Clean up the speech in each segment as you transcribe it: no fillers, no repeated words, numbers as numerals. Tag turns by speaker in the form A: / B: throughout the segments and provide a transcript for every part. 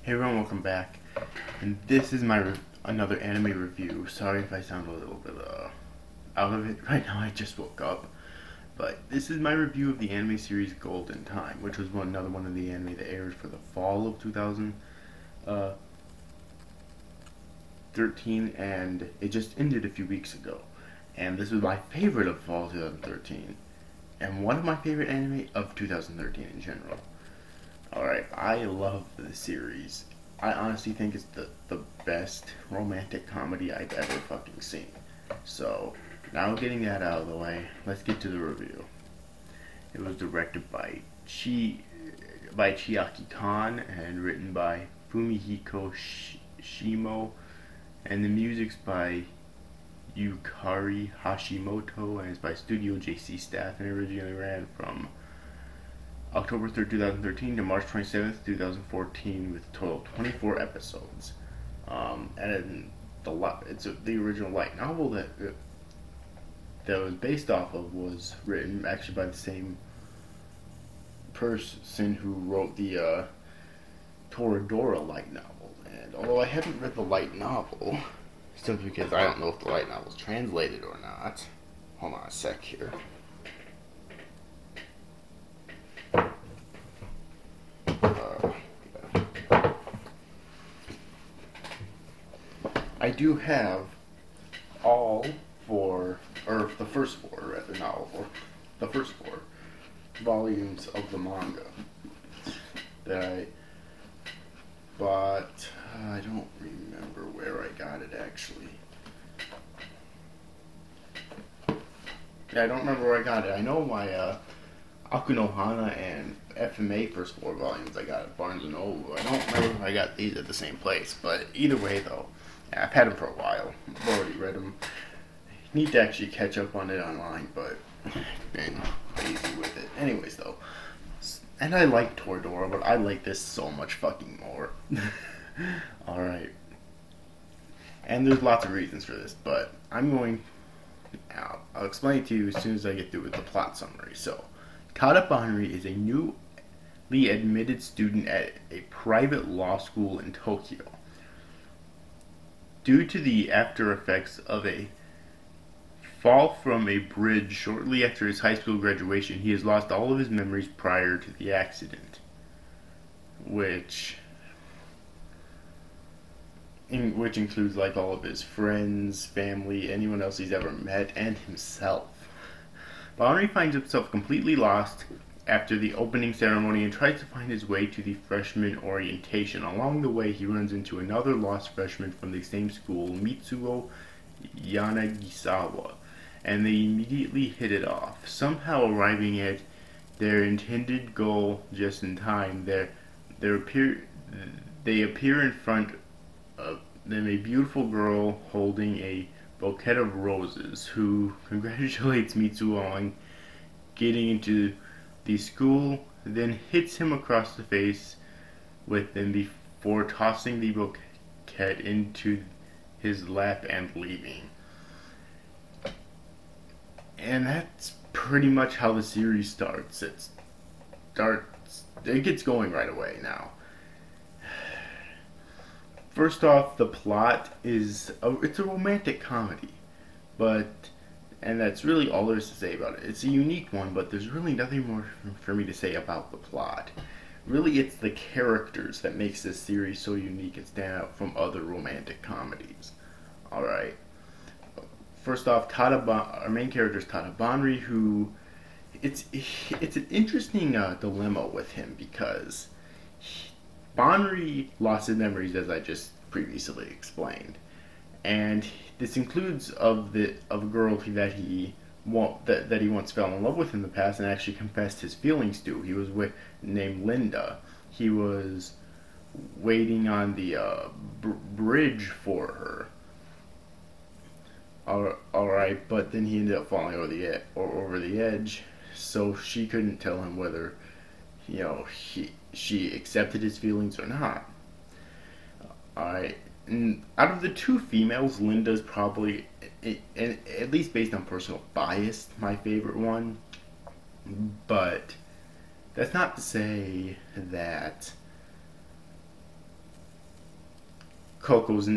A: Hey everyone, welcome back. And this is my another anime review. Sorry if I sound a little bit out of it right now. I just woke up. But this is my review of the anime series Golden Time, which was another one of the anime that aired for the fall of 2013, and it just ended a few weeks ago. And this was my favorite of fall 2013, and one of my favorite anime of 2013 in general. Alright, I love the series. I honestly think it's the best romantic comedy I've ever fucking seen. So, now getting that out of the way, let's get to the review. It was directed by Chiaki Kon and written by Fumihiko Shimo, and the music's by Yukari Hashimoto, and it's by Studio JC staff, and it originally ran from October 3rd, 2013 to March 27th, 2014, with a total of 24 episodes. And it's the original light novel that it was based off of was written actually by the same person who wrote the Toradora light novel. And although I haven't read the light novel, simply because I don't know if the light novel's translated or not. Hold on a sec here. I do have all four, or the first four, rather, not all four, the first four volumes of the manga that I bought. I don't remember where I got it actually. Yeah, I don't remember where I got it. I know my Akunohana and FMA first four volumes I got at Barnes & Noble. I don't remember if I got these at the same place, but either way though, yeah, I've had them for a while. I've already read them. Need to actually catch up on it online, but I've been lazy with it. Anyways though, and I like Toradora, but I like this so much fucking more. Alright. And there's lots of reasons for this, but I'll explain it to you as soon as I get through with the plot summary. So, Tada Banri is a newly admitted student at a private law school in Tokyo. Due to the after effects of a fall from a bridge shortly after his high school graduation, he has lost all of his memories prior to the accident, which includes like all of his friends, family, anyone else he's ever met, and himself. Banri finds himself completely lost after the opening ceremony and tries to find his way to the freshman orientation. Along the way, he runs into another lost freshman from the same school, Mitsuo Yanagisawa, and they immediately hit it off. Somehow arriving at their intended goal just in time, they appear in front of them a beautiful girl holding a bouquet of roses, who congratulates Mitsuo on getting into the school, then hits him across the face with them before tossing the bouquet into his lap and leaving. And that's pretty much how the series starts. It gets going right away now. First off, the plot it's a romantic comedy, and that's really all there is to say about it. It's a unique one, but there's really nothing more for me to say about the plot. Really, it's the characters that makes this series so unique and stand out from other romantic comedies. Alright. First off, our main character is Tada Banri, who it's an interesting dilemma with him, because Banri lost his memories, as I just previously explained, and this includes of a girl that he once fell in love with in the past and actually confessed his feelings to. He was named Linda. He was waiting on the bridge for her. Alright, but then he ended up falling over the edge, so she couldn't tell him whether she accepted his feelings or not. Alright, out of the two females, Linda's probably, at least based on personal bias, my favorite one. But that's not to say that Coco's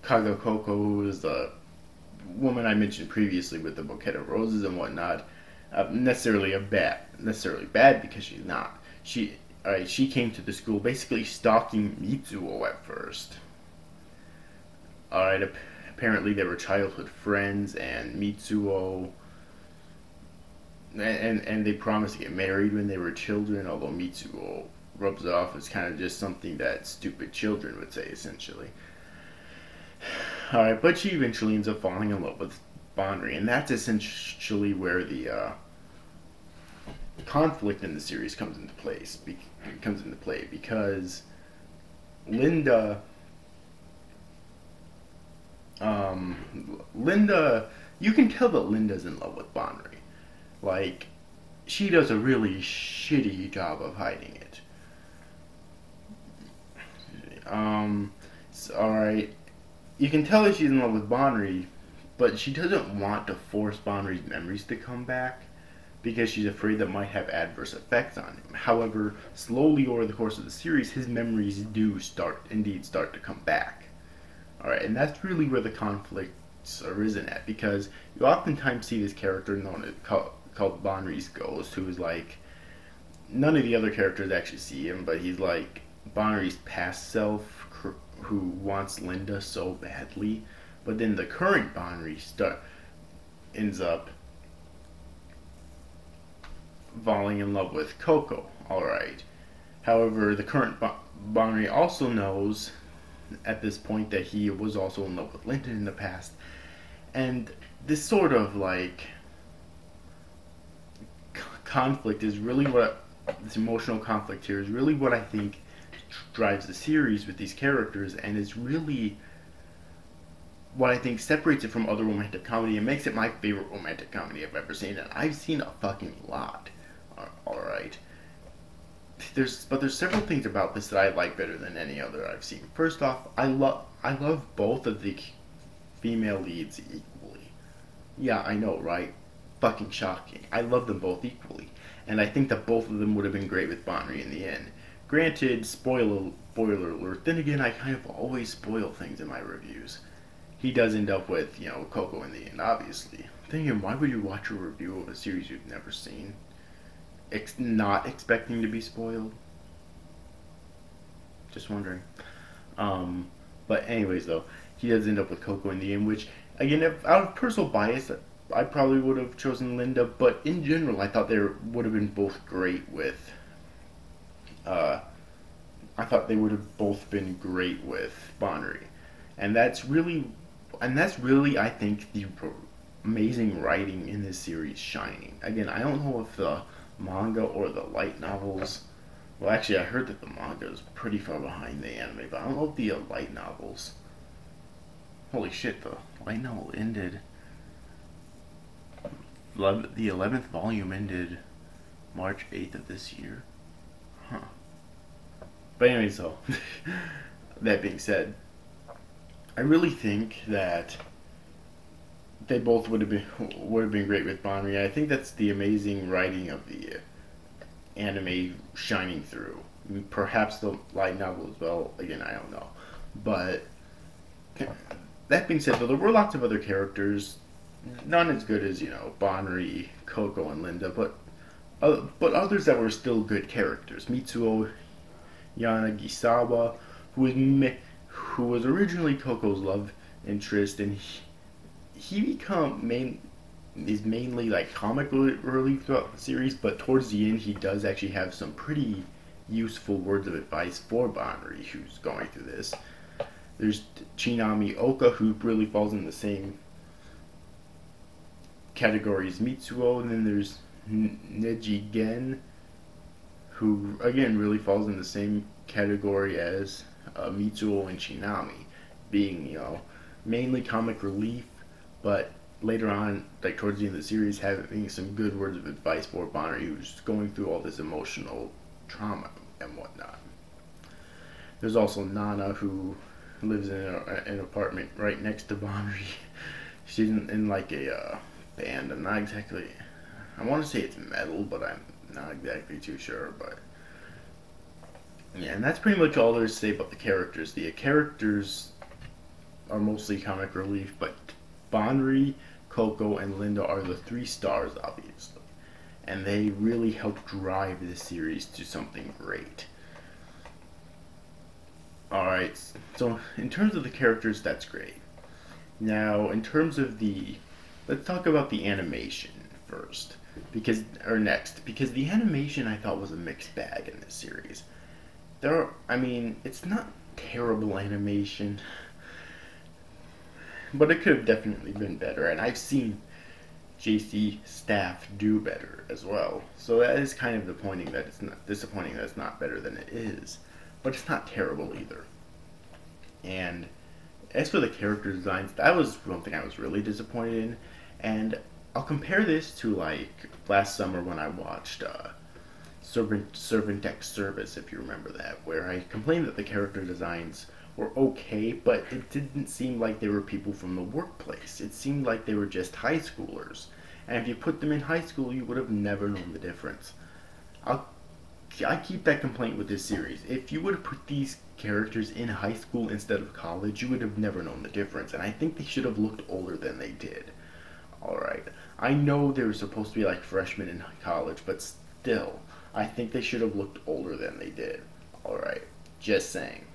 A: Kaga Coco, who is the woman I mentioned previously with the bouquet of roses and whatnot, necessarily bad because she's not. She came to the school basically stalking Mitsuo at first. Alright, apparently they were childhood friends, and Mitsuo and they promised to get married when they were children, although Mitsuo rubs it off as kind of just something that stupid children would say, essentially. Alright, but she eventually ends up falling in love with Banri, and that's essentially where the conflict in the series comes into play because Linda, you can tell that Linda's in love with Banri. Like, she does a really shitty job of hiding it. Alright, you can tell that she's in love with Banri, but she doesn't want to force Banri's memories to come back because she's afraid that might have adverse effects on him. However, slowly over the course of the series, his memories do start to come back. Alright, and that's really where the conflicts arisen at, because you oftentimes see this character called Banri's Ghost, who is like, none of the other characters actually see him, but he's like Banri's past self who wants Linda so badly, but then the current Banri ends up falling in love with Coco. Alright. However, the current Banri also knows at this point that he was also in love with Linda in the past, and this sort of like conflict is really this emotional conflict here is really what I think drives the series with these characters, and is really what I think separates it from other romantic comedy and makes it my favorite romantic comedy I've ever seen, and I've seen a fucking lot. Alright. There's several things about this that I like better than any other I've seen. First off, I love both of the female leads equally. Yeah, I know, right? Fucking shocking. I love them both equally, and I think that both of them would have been great with Banri in the end. Granted, spoiler alert, then again, I kind of always spoil things in my reviews. He does end up with, Coco in the end, obviously. Thinking, why would you watch a review of a series you've never seen? Not expecting to be spoiled? Just wondering. But anyways, though, he does end up with Coco in the end, which, again, out of personal bias, I probably would have chosen Linda, but in general, I thought they would have been both great with I thought they would have both been great with Banri, and that's really, I think, the amazing writing in this series shining. Again, I don't know if the manga or the light novels. Well, actually, I heard that the manga is pretty far behind the anime, but I don't know if the light novels. Holy shit! The light novel ended. The 11th volume ended March 8th of this year. Huh. But anyway, so that being said, I really think that they both would have been great with Banri. I think that's the amazing writing of the anime shining through. I mean, perhaps the light novel as well. Again, I don't know. But that being said, though, there were lots of other characters, none as good as Banri, Coco, and Linda, but others that were still good characters. Mitsuo Yanagisawa, who was originally Coco's love interest, and he is mainly like comic relief throughout the series, but towards the end he does actually have some pretty useful words of advice for Banri, who's going through this. There's Chinami Oka, who really falls in the same category as Mitsuo, and then there's Neji Gen, who again really falls in the same category as Mitsuo and Chinami, being mainly comic relief, but later on, like towards the end of the series, having some good words of advice for Banri, who's going through all this emotional trauma and whatnot. There's also Nana, who lives in an apartment right next to Banri. She's in like a band. I'm not exactly. I want to say it's metal, but I'm not exactly too sure. But Yeah, and that's pretty much all there is to say about the characters. The characters are mostly comic relief, but Bonri, Coco, and Linda are the three stars, obviously. And they really help drive the series to something great. Alright, so in terms of the characters, that's great. Now, in terms of the. Let's talk about the animation first. Because the animation I thought was a mixed bag in this series. It's not terrible animation, but it could have definitely been better, and I've seen JC staff do better as well. So that is kind of disappointing that it's not better than it is, but it's not terrible either. And as for the character designs, that was one thing I was really disappointed in, and I'll compare this to like last summer when I watched Servant X Service, if you remember that, where I complained that the character designs were okay, but it didn't seem like they were people from the workplace. It seemed like they were just high schoolers. And if you put them in high school, you would have never known the difference. I keep that complaint with this series. If you would have put these characters in high school instead of college, you would have never known the difference. And I think they should have looked older than they did. Alright. I know they were supposed to be like freshmen in college, but still, I think they should have looked older than they did. Alright. Just saying.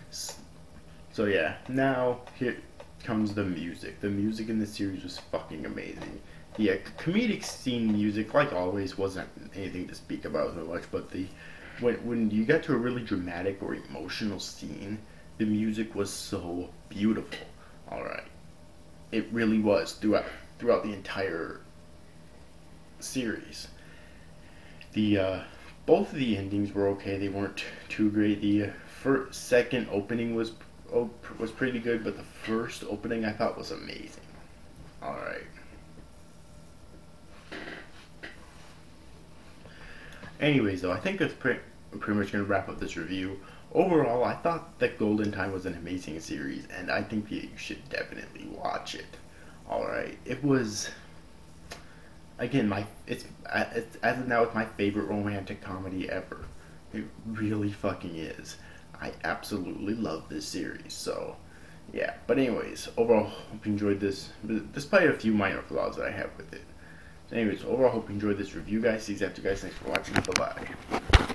A: So yeah, now here comes the music. The music in the series was fucking amazing. The comedic scene music, like always, wasn't anything to speak about so much, but when you got to a really dramatic or emotional scene, the music was so beautiful. Alright. It really was throughout the entire series. Both of the endings were okay. They weren't too great. The second opening was pretty good, but the first opening I thought was amazing. All right. Anyways, though, I think that's pretty much gonna wrap up this review. Overall, I thought that Golden Time was an amazing series, and I think that you should definitely watch it. All right, it was. Again, it's as of now, it's my favorite romantic comedy ever. It really fucking is. I absolutely love this series. So, yeah. But anyways, overall, hope you enjoyed this, despite a few minor flaws that I have with it. So anyways, overall, hope you enjoyed this review, guys. See you after, guys. Thanks for watching. Bye bye.